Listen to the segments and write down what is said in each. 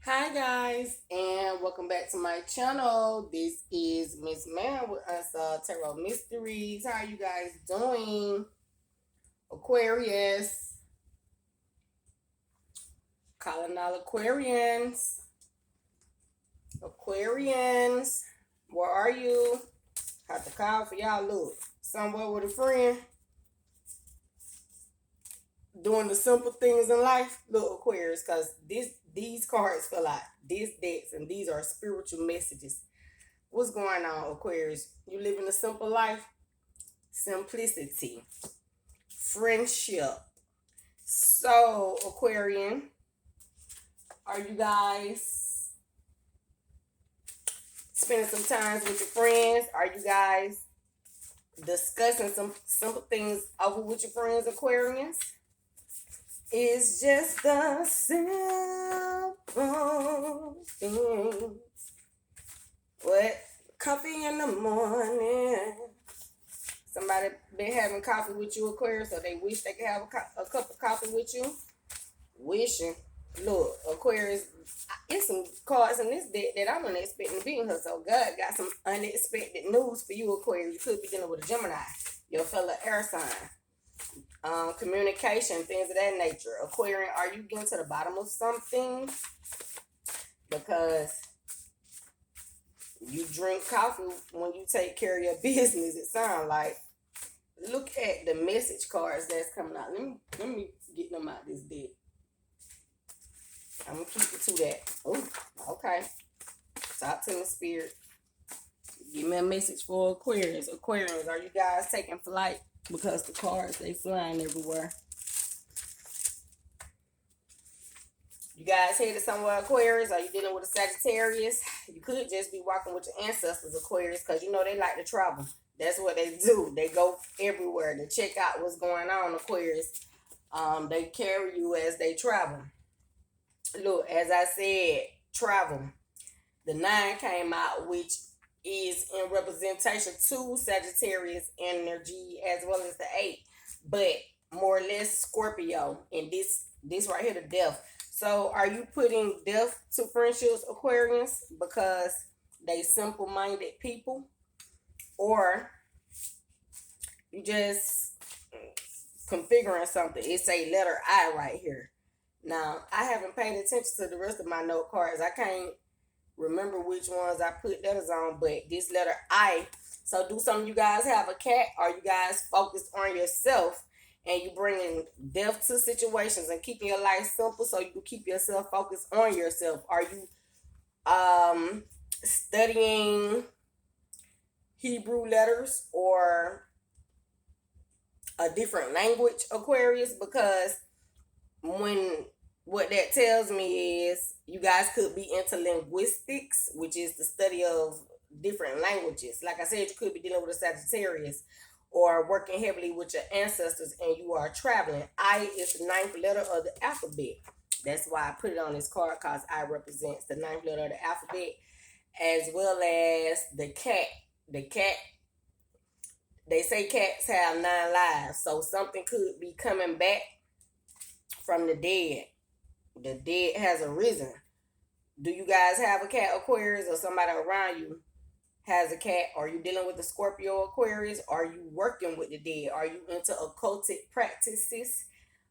Hi guys, and welcome back to my channel. This is Miss Man with us Tarot Mysteries. How are you guys doing? Aquarius, calling all Aquarians, where are you? Have to call for y'all. Look, somewhere with a friend, doing the simple things in life. Look, Aquarius, because these cards feel like these decks, and these are spiritual messages. What's going on, Aquarius? You living a simple life? Simplicity, friendship. So, Aquarian, are you guys spending some time with your friends? Are you guys discussing some simple things over with your friends, Aquarians? It's just the simple things. What? Coffee in the morning. Somebody been having coffee with you, Aquarius, so they wish they could have a cup of coffee with you. Wishing. Look, Aquarius, it's some cards in this deck that I'm not expecting to be in here. So God got some unexpected news for you, Aquarius. You could be dealing with a Gemini, your fellow air sign. Communication, things of that nature. Aquarian, are you getting to the bottom of something? Because you drink coffee when you take care of your business, it sounds like. Look at the message cards that's coming out. Let me get them out this deck. I'm gonna keep it to that. Oh, okay. Talk to me, spirit. Give me a message for Aquarius. Aquarians, are you guys taking flight? Because the cards, they flying everywhere. You guys headed somewhere, Aquarius? Are you dealing with a Sagittarius? You could just be walking with your ancestors, Aquarius, because you know they like to travel. That's what they do. They go everywhere to check out what's going on, Aquarius. They carry you as they travel. Look, as I said, travel. The 9 came out, which is in representation to Sagittarius energy, as well as the 8, but more or less Scorpio. And this right here, the death. So are you putting death to friendships, Aquarians, because they simple-minded people? Or you just configuring something? It's a letter I right here. Now, I haven't paid attention to the rest of my note cards. I can't remember which ones I put letters on, but this letter I. So do some of you guys have a cat? Are you guys focused on yourself and you bringing depth to situations and keeping your life simple so you can keep yourself focused on yourself? Are you studying Hebrew letters or a different language, Aquarius? Because when what that tells me is you guys could be into linguistics, which is the study of different languages. Like I said, you could be dealing with a Sagittarius or working heavily with your ancestors and you are traveling. I is the 9th letter of the alphabet. That's why I put it on this card, because I represents the 9th letter of the alphabet, as well as the cat. The cat, they say cats have 9 lives, so something could be coming back from the dead. The dead has arisen. Do you guys have a cat, Aquarius, or somebody around you has a cat? Are you dealing with the Scorpio, Aquarius? Are you working with the dead? Are you into occultic practices,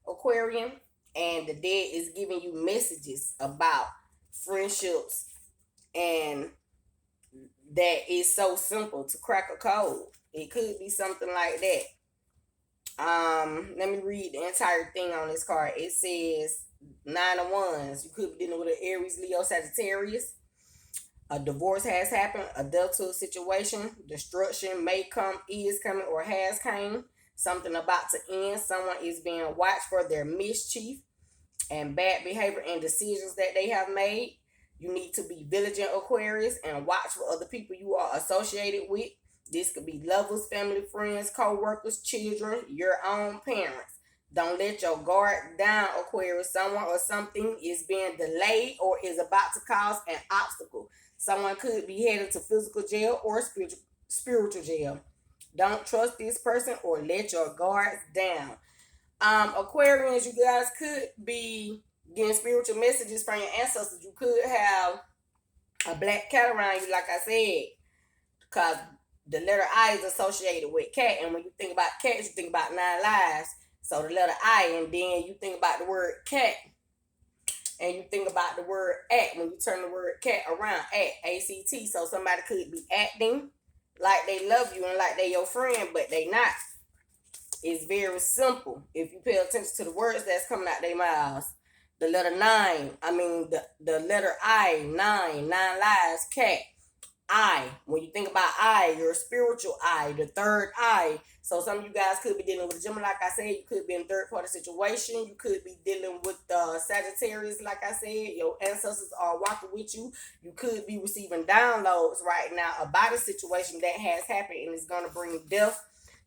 Aquarian? And the dead is giving you messages about friendships, and that is so simple to crack a code. It could be something like that. Let me read the entire thing on this card. It says 9 of Wands. You could be dealing with an Aries, Leo, Sagittarius. A divorce has happened. A death to a situation. Destruction may come, is coming, or has came. Something about to end. Someone is being watched for their mischief and bad behavior and decisions that they have made. You need to be vigilant, Aquarius, and watch for other people you are associated with. This could be lovers, family, friends, co-workers, children, your own parents. Don't let your guard down, Aquarius. Someone or something is being delayed or is about to cause an obstacle. Someone could be headed to physical jail or spiritual jail. Don't trust this person or let your guards down. Aquarians, you guys could be getting spiritual messages from your ancestors. You could have a black cat around you, like I said, because the letter I is associated with cat. And when you think about cats, you think about 9 lives. So the letter I, and then you think about the word cat, and you think about the word act when you turn the word cat around, act, A-C-T. So somebody could be acting like they love you and like they your friend, but they not. It's very simple if you pay attention to the words that's coming out their mouths. The letter 9, the letter I, 9 lives, cat. I, when you think about I, your spiritual I, the third I. So some of you guys could be dealing with a Gemini, like I said. You could be in a third party situation. You could be dealing with Sagittarius, like I said. Your ancestors are walking with you. You could be receiving downloads right now about a situation that has happened and is going to bring death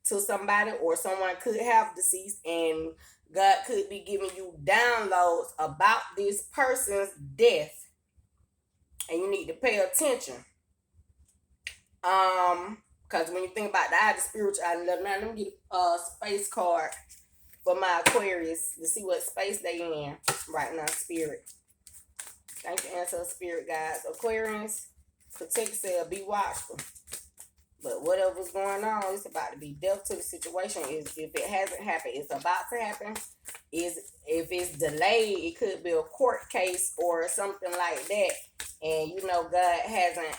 to somebody, or someone could have deceased, and God could be giving you downloads about this person's death, and you need to pay attention. Because when you think about the eye, the spiritual eye, now let me get a space card for my Aquarius to see what space they in right now, spirit. Thank you, answer spirit guys. Aquarius, protect yourself, be watchful. But whatever's going on, it's about to be death to the situation. If it hasn't happened, it's about to happen. If it's delayed, it could be a court case or something like that. And God hasn't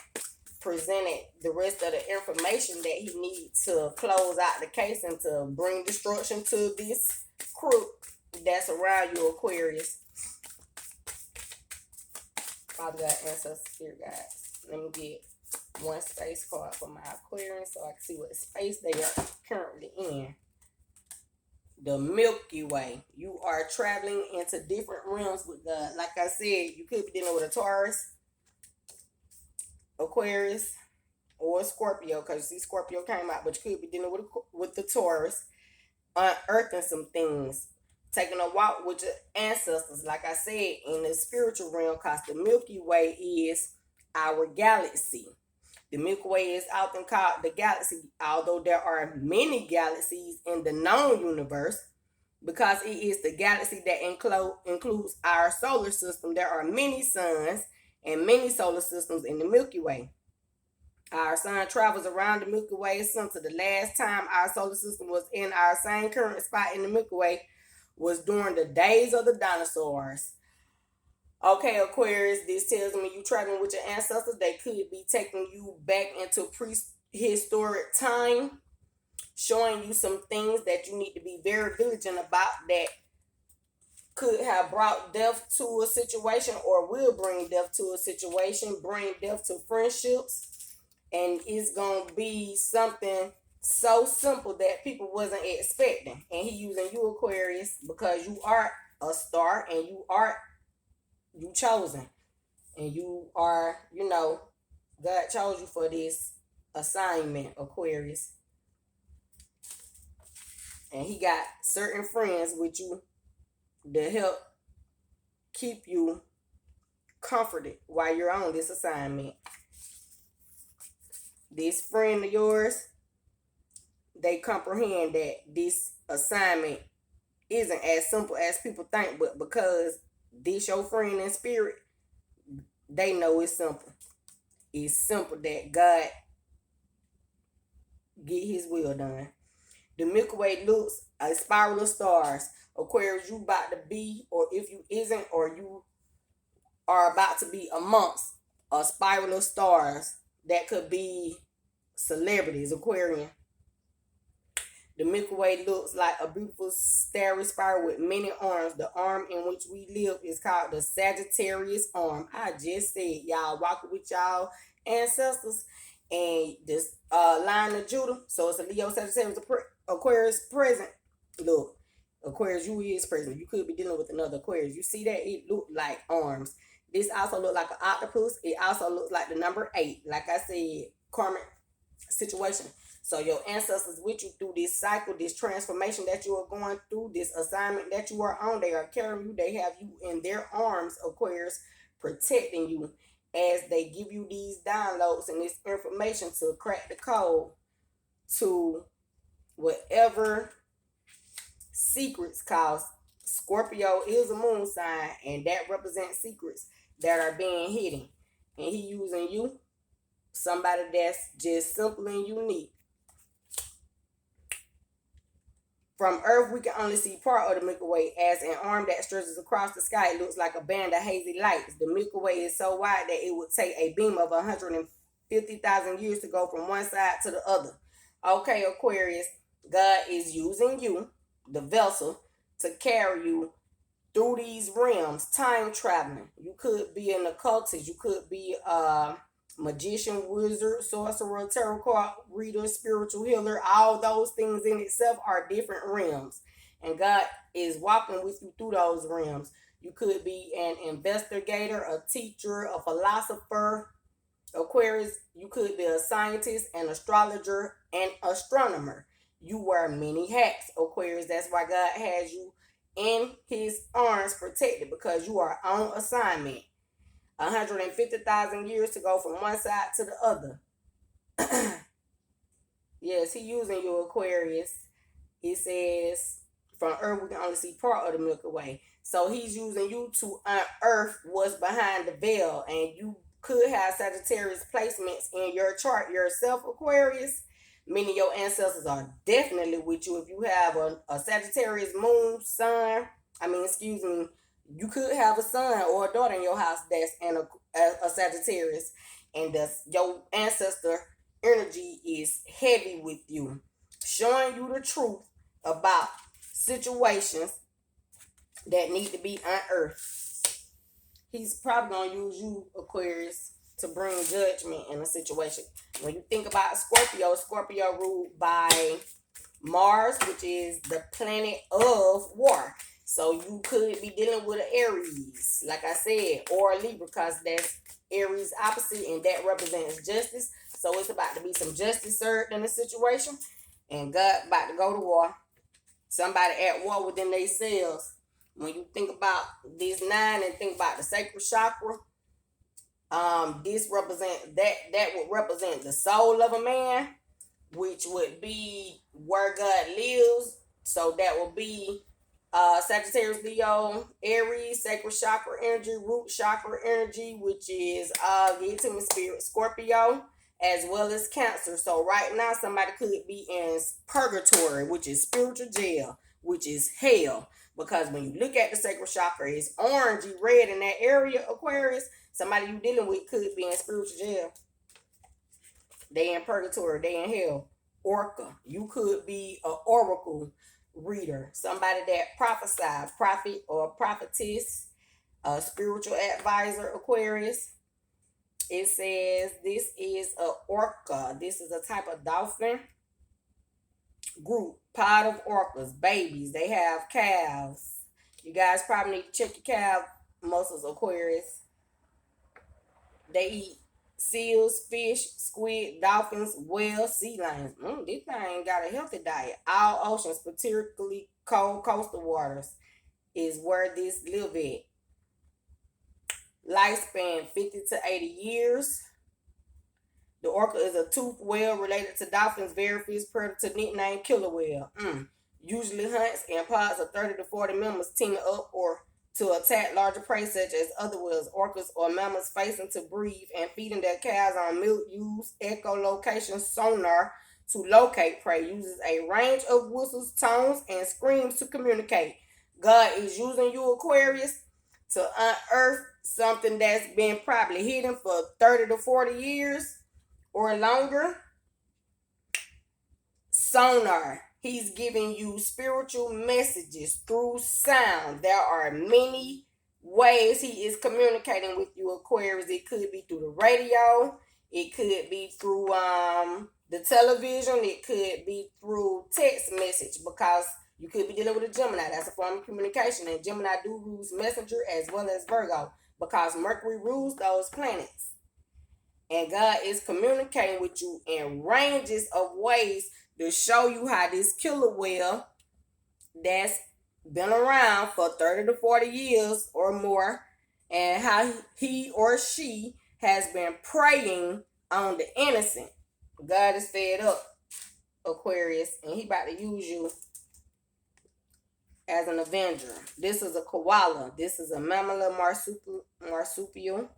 presented the rest of the information that he needs to close out the case and to bring destruction to this crook that's around you, Aquarius. Father God, ancestors, spirit guides. Let me get one space card for my Aquarius so I can see what space they are currently in. The Milky Way. You are traveling into different realms with God. Like I said, you could be dealing with a Taurus, Aquarius, or Scorpio, because you see Scorpio came out, but you could be dealing with the Taurus, unearthing some things, taking a walk with your ancestors, like I said, in the spiritual realm, because the Milky Way is our galaxy. The Milky Way is often called the galaxy, although there are many galaxies in the known universe, because it is the galaxy that includes our solar system. There are many suns and many solar systems in the Milky Way. Our sun travels around the Milky Way since the last time our solar system was in our same current spot in the Milky Way was during the days of the dinosaurs. Okay, Aquarius, this tells me you traveling with your ancestors. They could be taking you back into prehistoric time, showing you some things that you need to be very diligent about that could have brought death to a situation or will bring death to a situation, bring death to friendships. And it's going to be something so simple that people wasn't expecting. And he using you, Aquarius, because you are a star and you chosen. And you are, God chose you for this assignment, Aquarius. And he got certain friends with you to help keep you comforted while you're on this assignment. This friend of yours, they comprehend that this assignment isn't as simple as people think, but because this your friend in spirit, they know it's simple. It's simple that God get his will done. The Milky Way looks a spiral of stars. Aquarius, you about to be, or if you isn't, or you are about to be amongst a spiral of stars that could be celebrities, Aquarian. The Milky Way looks like a beautiful starry spiral with many arms. The arm in which we live is called the Sagittarius arm. I just said y'all walking with y'all ancestors, and this line of Judah. So it's a Leo, Sagittarius, Aquarius present. Look, Aquarius, you is present. You could be dealing with another Aquarius. You see that? It look like arms. This also look like an octopus. It also looks like the number 8. Like I said, karmic situation. So your ancestors with you through this cycle, this transformation that you are going through, this assignment that you are on. They are carrying you. They have you in their arms, Aquarius, protecting you as they give you these downloads and this information to crack the code to whatever secrets, cause Scorpio is a moon sign, and that represents secrets that are being hidden. And he using you, somebody that's just simple and unique. From Earth, we can only see part of the Milky Way. As an arm that stretches across the sky, it looks like a band of hazy lights. The Milky Way is so wide that it would take a beam of 150,000 years to go from one side to the other. Okay, Aquarius, God is using you, the vessel, to carry you through these realms, time traveling. You could be an occultist. You could be a magician, wizard, sorcerer, tarot card reader, spiritual healer. All those things in itself are different realms. And God is walking with you through those realms. You could be an investigator, a teacher, a philosopher. Aquarius, you could be a scientist, an astrologer, an astronomer. You wear many hats, Aquarius. That's why God has you in his arms protected, because you are on assignment. 150,000 years to go from one side to the other. Yes, he using you, Aquarius. He says, from Earth, we can only see part of the Milky Way. So he's using you to unearth what's behind the veil. And you could have Sagittarius placements in your chart yourself, Aquarius. Meaning your ancestors are definitely with you. If you have a Sagittarius moon, sun, you could have a son or a daughter in your house that's a Sagittarius, and your ancestor energy is heavy with you, showing you the truth about situations that need to be unearthed. He's probably going to use you, Aquarius, to bring judgment in a situation. When you think about Scorpio ruled by Mars, which is the planet of war. So you could be dealing with an Aries, like I said, or a Libra, because that's Aries opposite, and that represents justice. So it's about to be some justice served in the situation, and God about to go to war. Somebody at war within themselves. When you think about this 9 and think about the sacral chakra, this represent that would represent the soul of a man, which would be where God lives. So that will be Sagittarius, Leo, Aries, sacral chakra energy, root chakra energy, which is the human spirit, Scorpio, as well as Cancer. So right now, somebody could be in purgatory, which is spiritual jail, which is hell. Because when you look at the sacral chakra, it's orangey red in that area, Aquarius. Somebody you dealing with could be in spiritual jail. They in purgatory, they in hell. Orca, you could be an oracle reader, somebody that prophesies, prophet or prophetess, a spiritual advisor, Aquarius. It says this is a orca. This is a type of dolphin group, pod of orcas, babies. They have calves. You guys probably need to check your calf muscles, Aquarius. They eat seals, fish, squid, dolphins, whales, sea lions. This thing got a healthy diet. All oceans, particularly cold coastal waters, is where this live at. Lifespan 50 to 80 years. The orca is a toothed whale related to dolphins, very fierce predator nicknamed killer whale. Usually hunts in pods of 30 to 40 members teaming up or to attack larger prey such as other whales, orcas, or mammals facing to breathe and feeding their calves on milk. Use echolocation sonar to locate prey. Uses a range of whistles, tones, and screams to communicate. God is using you, Aquarius, to unearth something that's been probably hidden for 30 to 40 years or longer. Sonar. He's giving you spiritual messages through sound. There are many ways he is communicating with you, Aquarius. It could be through the radio. It could be through the television. It could be through text message, because you could be dealing with a Gemini. That's a form of communication. And Gemini do rules Messenger as well as Virgo, because Mercury rules those planets. And God is communicating with you in ranges of ways to show you how this killer whale that's been around for 30 to 40 years or more, and how he or she has been preying on the innocent. God is fed up, Aquarius, and he about to use you as an avenger. This is a koala. This is a mammal marsupial.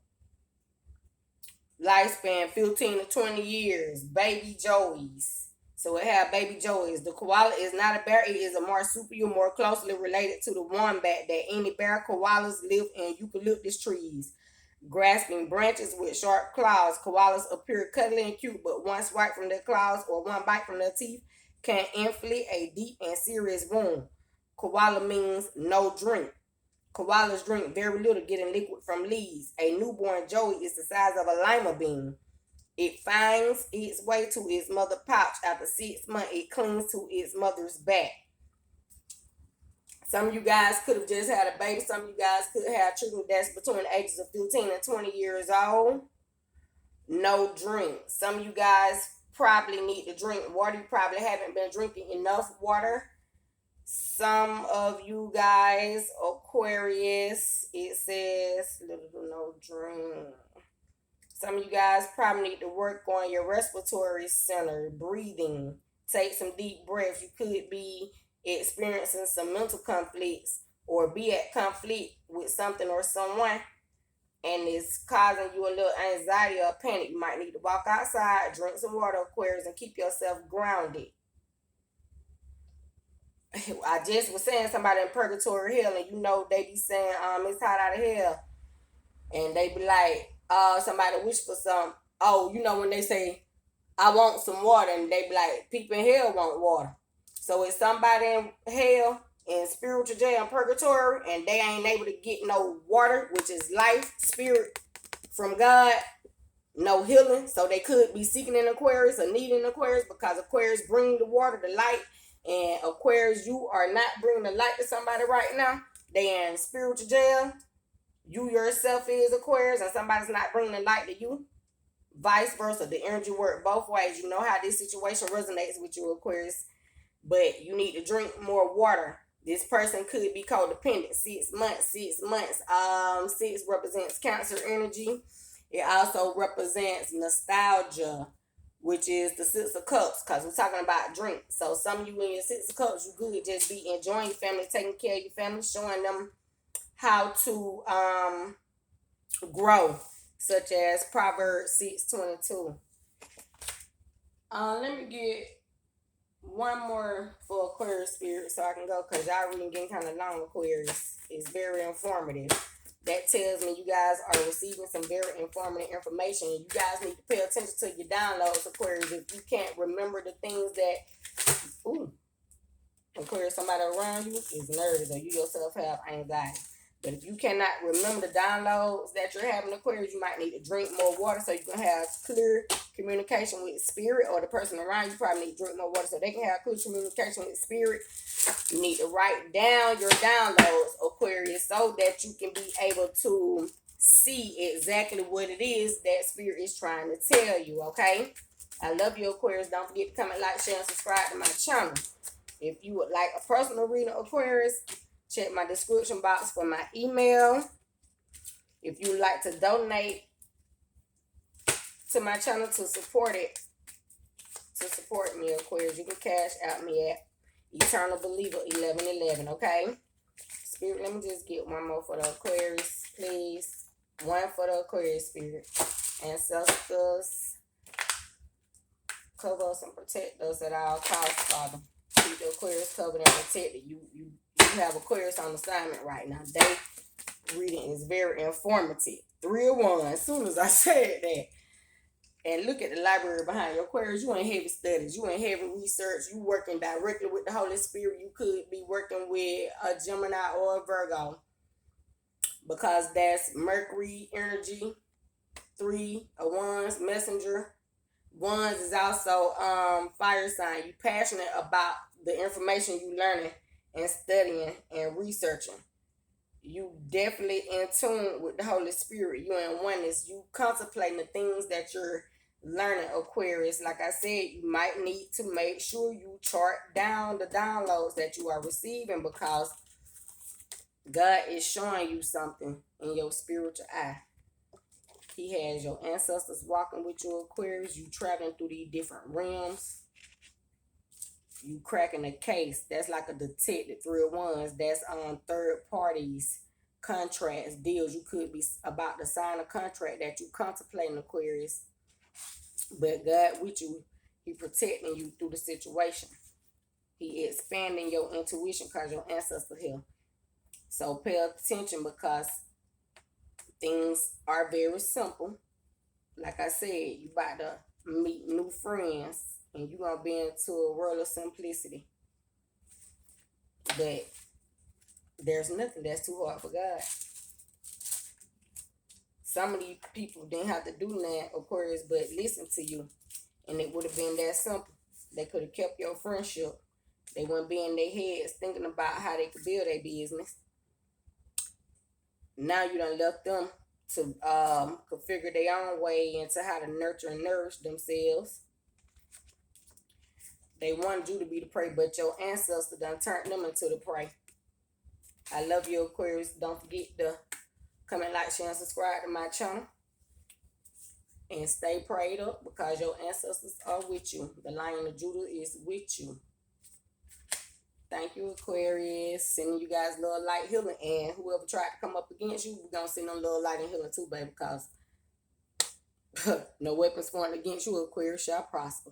Lifespan 15 to 20 years. Baby joeys. So it have baby joeys. The koala is not a bear. It is a marsupial, more closely related to the wombat that any bear. Koalas live in eucalyptus trees, grasping branches with sharp claws. Koalas appear cuddly and cute, but one swipe from their claws or one bite from their teeth can inflict a deep and serious wound. Koala means no drink. Koalas drink very little, getting liquid from leaves. A newborn joey is the size of a lima bean. It finds its way to its mother's pouch. After 6 months, it clings to its mother's back. Some of you guys could have just had a baby. Some of you guys could have children that's between the ages of 15 and 20 years old. No drink. Some of you guys probably need to drink water. You probably haven't been drinking enough water. Some of you guys, Aquarius, it says no drink. Some of you guys probably need to work on your respiratory center, breathing. Take some deep breaths. You could be experiencing some mental conflicts or be at conflict with something or someone, and it's causing you a little anxiety or panic. You might need to walk outside, drink some water, Aquarius, and keep yourself grounded. I just was saying somebody in purgatory hell, and you know they be saying it's hot out of hell, and they be like, somebody wish for some. Oh, you know when they say I want some water, and they be like, people in hell want water. So it's somebody in hell, in spiritual jail, in purgatory, and they ain't able to get no water, which is life, spirit from God, no healing. So they could be seeking an Aquarius or needing Aquarius, because Aquarius bring the water, the light. And Aquarius, you are not bringing the light to somebody right now. They in spiritual jail. You yourself is Aquarius, and somebody's not bringing the light to you. Vice versa. The energy work both ways. You know how this situation resonates with you, Aquarius. But you need to drink more water. This person could be codependent. 6 months. 6 months. 6 represents Cancer energy. It also represents nostalgia, which is the 6 of Cups, because we're talking about drink. So some of you in your 6 of Cups, you could just be enjoying your family, taking care of your family, showing them how to grow, such as Proverbs 6:22. Let me get one more for Aquarius spirit so I can go, because y'all reading getting kind of long, Aquarius. It's very informative. That tells me you guys are receiving some very informative information. You guys need to pay attention to your downloads, Aquarius. If you can't remember the things that, Aquarius, somebody around you is nervous, or you yourself have anxiety. But if you cannot remember the downloads that you're having, Aquarius, you might need to drink more water so you can have clear communication with spirit, or the person around you probably need to drink more water so they can have clear communication with spirit. You need to write down your downloads, Aquarius, so that you can be able to see exactly what it is that spirit is trying to tell you, okay? I love you, Aquarius. Don't forget to comment, like, share, and subscribe to my channel. If you would like a personal reading, Aquarius, check my description box for my email. If you would like to donate to my channel to support it, to support me, Aquarius, you can cash out me at Eternal Believer 1111, okay? Spirit, let me just get one more for the Aquarius, please. One for the Aquarius spirit. Ancestors, cover us and protect us at all costs, Father. Keep the Aquarius covered and protected. You have Aquarius on assignment right now. They reading is very informative. 3 of 1. As soon as I said that. And look at the library behind your Aquarius. You in heavy studies. You in heavy research. You working directly with the Holy Spirit. You could be working with a Gemini or a Virgo, because that's Mercury energy. 3 of Wands, messenger. Wands is also fire sign. You passionate about the information you learning and studying and researching. You definitely in tune with the Holy Spirit. You in oneness. You contemplating the things that you're learning, Aquarius. Like I said, you might need to make sure you chart down the downloads that you are receiving, because God is showing you something in your spiritual eye. He has your ancestors walking with you, Aquarius. You traveling through these different realms. You cracking a case. That's like a detective 301s. That's on third parties, contracts, deals. You could be about to sign a contract that you contemplating, Aquarius. But God with you, He protecting you through the situation. He expanding your intuition because your ancestor here. So pay attention because things are very simple. Like I said, you about to meet new friends and you're gonna be into a world of simplicity. But there's nothing that's too hard for God. Some of these people didn't have to do that, Aquarius, but listen to you. And it would have been that simple. They could have kept your friendship. They wouldn't be in their heads thinking about how they could build their business. Now you done left them to configure their own way into how to nurture and nourish themselves. They wanted you to be the prey, but your ancestor done turned them into the prey. I love you, Aquarius. Don't forget to comment, like, share, and subscribe to my channel. And stay prayed up because your ancestors are with you. The Lion of Judah is with you. Thank you, Aquarius. Sending you guys love, light, healing. And whoever tried to come up against you, we're going to send them love, light, and healing too, baby. Because no weapons formed against you, Aquarius, shall prosper.